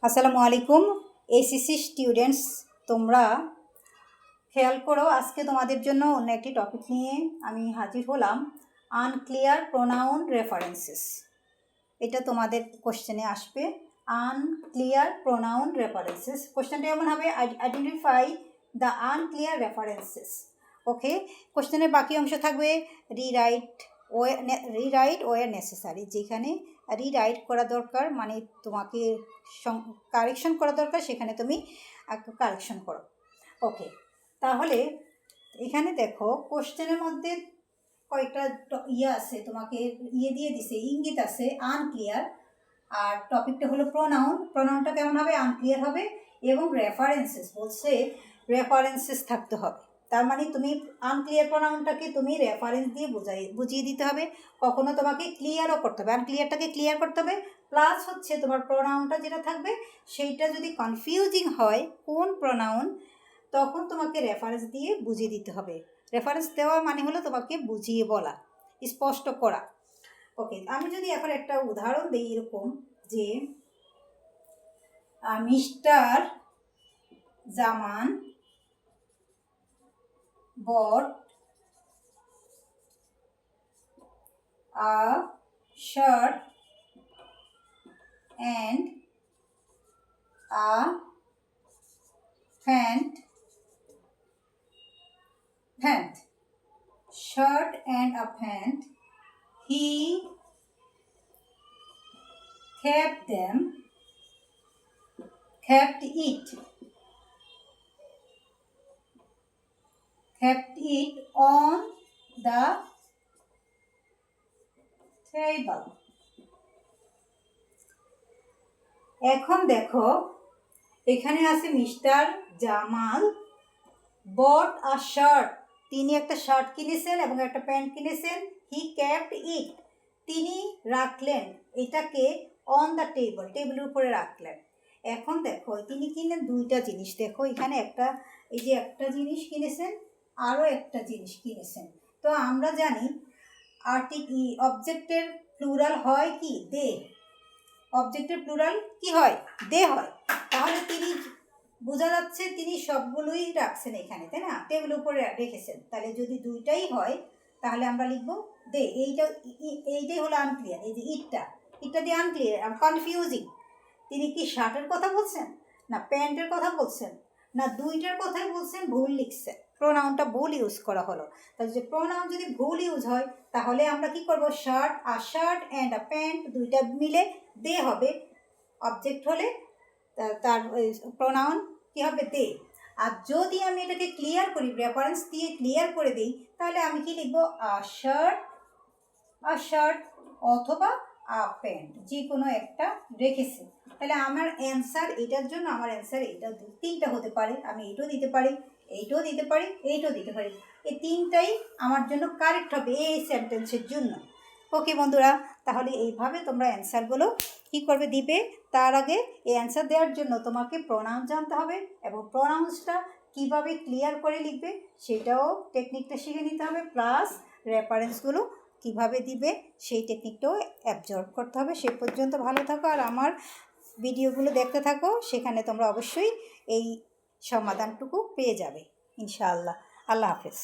আসসালামু আলাইকুম ACC students, তোমরা খেয়াল করো, আজকে তোমাদের জন্য অন্য একটি টপিক নিয়ে আমি হাজির হলাম। আনক্লিয়ার প্রোনাউন রেফারেন্সেস, এটা তোমাদের কোশ্চেনে আসবে। আনক্লিয়ার প্রোনাউন রেফারেন্সেস কোশ্চেনটা এমন হবে, আইডেন্টিফাই দ্য আনক্লিয়ার রেফারেন্সেস। ওকে, কোশ্চেনের বাকি অংশ থাকবে রিরাইট ওয়ার নেসেসারি, যেখানে রিরাইট করা দরকার, মানে তোমাকে কারেকশন করা দরকার, সেখানে তুমি কারেকশন করো। ওকে, তাহলে এখানে দেখো কোশ্চেনের মধ্যে কয়েকটা আছে, তোমাকে দিয়ে দিছে, ইঙ্গিত আছে আনক্লিয়ার। আর টপিকটা হলো প্রোনাউনটা কেমন হবে? আনক্লিয়ার হবে। এবং রেফারেন্সেস বলছে, রেফারেন্সেস থাকতে হবে। তার মানে তুমি আনক্লিয়ার প্রোনাউনটাকে তুমি রেফারেন্স দিয়ে বুঝিয়ে দিতে হবে। কখনো তোমাকে ক্লিয়ারও করতে হবে, আনক্লিয়ারটাকে ক্লিয়ার করতে হবে। প্লাস হচ্ছে তোমার প্রোনাউনটা যেটা থাকবে সেইটা যদি কনফিউজিং হয় কোন প্রোনাউন, তখন তোমাকে রেফারেন্স দিয়ে বুঝিয়ে দিতে হবে। রেফারেন্স দেওয়া মানে হলো তোমাকে বুঝিয়ে বলা, স্পষ্ট করা। ওকে, আমি যদি এখন একটা উদাহরণ দিই এরকম, যে mister Zaman bought a shirt and a pant. Shirt and a pant. He kept it on the table. এখন দেখো এখানে আছে মিস্টার জামাল বট আ শার্ট, তিনি একটা শার্ট কিনেছেন এবং একটা প্যান্ট কিনেছেন। হি ক্যাপ্ট ইট, তিনি রাখলেন এটাকে অন দ্য টেবিলের উপরে রাখলেন। এখন দেখো তিনি কিনলেন দুইটা জিনিস, দেখো এখানে একটা, এই যে একটা জিনিস কিনেছেন, আরও একটা জিনিস কিনেছেন। তো আমরা জানি অবজেক্টের প্লুরাল হয় কি? দে। অবজেক্টের প্লুরাল কি হয়? দে হয়। তাহলে তিনি, বোঝা যাচ্ছে তিনি সবগুলোই রাখছেন এখানে, তাই না? টেবিলের উপরে রেখেছেন। তাহলে যদি দুইটাই হয় তাহলে আমরা লিখবো দে। এইটাই হলো আনক্লিয়ার। এই যে ইটটা দিয়ে আনক্লিয়ার আর কনফিউজিং। তিনি কি শার্টের কথা বলছেন, না প্যান্টের কথা বলছেন, না দুইটার কথাই বলছেন? ভুল লিখছেন, প্রোনাউনটা ভুল ইউজ করা হলো। তাহলে যে প্রোনাউন যদি ভুল ইউজ হয় তাহলে আমরা কি করব? শার্ট অ্যান্ড আ প্যান্ট দুইটা মিলে দে হবে। অবজেক্ট হলে তার প্রোনাউন কি হবে? দে। আর যদি আমি এটাকে ক্লিয়ার করি, রেফারেন্স দিয়ে ক্লিয়ার করে দিই, তাহলে আমি কি লিখবো? আ শার্ট অথবা আ প্যান্ট, যে কোনো একটা রেখেছি। তাহলে আমার অ্যান্সার এটার জন্য, আমার অ্যান্সার এটা তিনটা হতে পারে। আমি এইটাও দিতে পারি, এইটাও দিতে পারি, এইটাও দিতে পারি। এই তিনটাই আমার জন্য কারেক্ট হবে এই সেন্টেন্সের জন্য। ওকে বন্ধুরা, তাহলে এইভাবে তোমরা অ্যান্সারগুলো কী করবে? দিবে। তার আগে এই অ্যান্সার দেওয়ার জন্য তোমাকে প্রোনাউন জানতে হবে, এবং প্রোনাউন্সটা কীভাবে ক্লিয়ার করে লিখবে সেটাও টেকনিকটা শিখে নিতে হবে। প্লাস রেফারেন্সগুলো কিভাবে দিবে সেই টেকনিকটাও অ্যাবজর্ব করতে হবে। সে পর্যন্ত ভালো থাকো আর আমার ভিডিওগুলো দেখতে থাকো, সেখানে তোমরা অবশ্যই এই সমাধানটুকু পেয়ে যাবে ইনশাআল্লাহ। আল্লাহ হাফেজ।